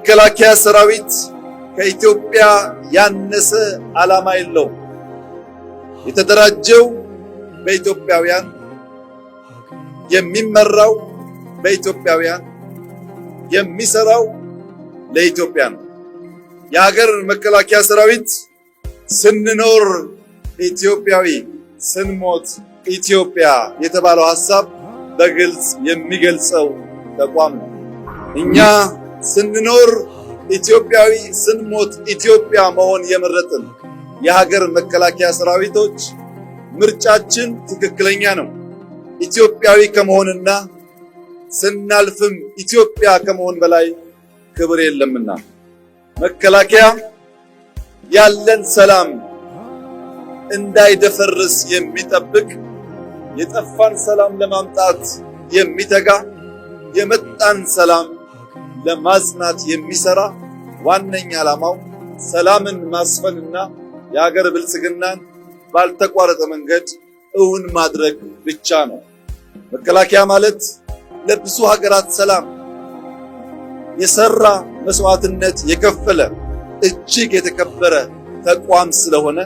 መከላከያ ሰራዊት ከኢትዮጵያ ያነሰ ዓላማ የለውም። የተደራጀው በኢትዮጵያውያን፣ የሚመራው በኢትዮጵያውያን፣ የሚሰራው ለኢትዮጵያ ነው። የሀገር መከላከያ ሰራዊት ስንኖር ኢትዮጵያዊ፣ ስንሞት ኢትዮጵያ የተባለው ሐሳብ በግልጽ የሚገልጸው ተቋም ነው። እኛ ስንኖር ኢትዮጵያዊ፣ ስንሞት ኢትዮጵያ መሆን የመረጥን የሀገር መከላከያ ሰራዊቶች ምርጫችን ትክክለኛ ነው። ኢትዮጵያዊ ከመሆንና ስናልፍም ኢትዮጵያ ከመሆን በላይ ክብር የለምና መከላከያ ያለን ሰላም እንዳይደፈርስ የሚጠብቅ፣ የጠፋን ሰላም ለማምጣት የሚተጋ፣ የመጣን ሰላም ለማጽናት የሚሰራ ዋነኛ ዓላማው ሰላምን ማስፈንና የሀገር ብልጽግናን ባልተቋረጠ መንገድ እውን ማድረግ ብቻ ነው። መከላከያ ማለት ለብዙ ሀገራት ሰላም የሰራ መስዋዕትነት የከፈለ እጅግ የተከበረ ተቋም ስለሆነ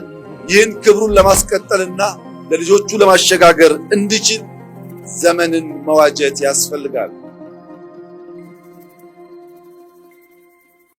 ይህን ክብሩን ለማስቀጠልና ለልጆቹ ለማሸጋገር እንዲችል ዘመንን መዋጀት ያስፈልጋል።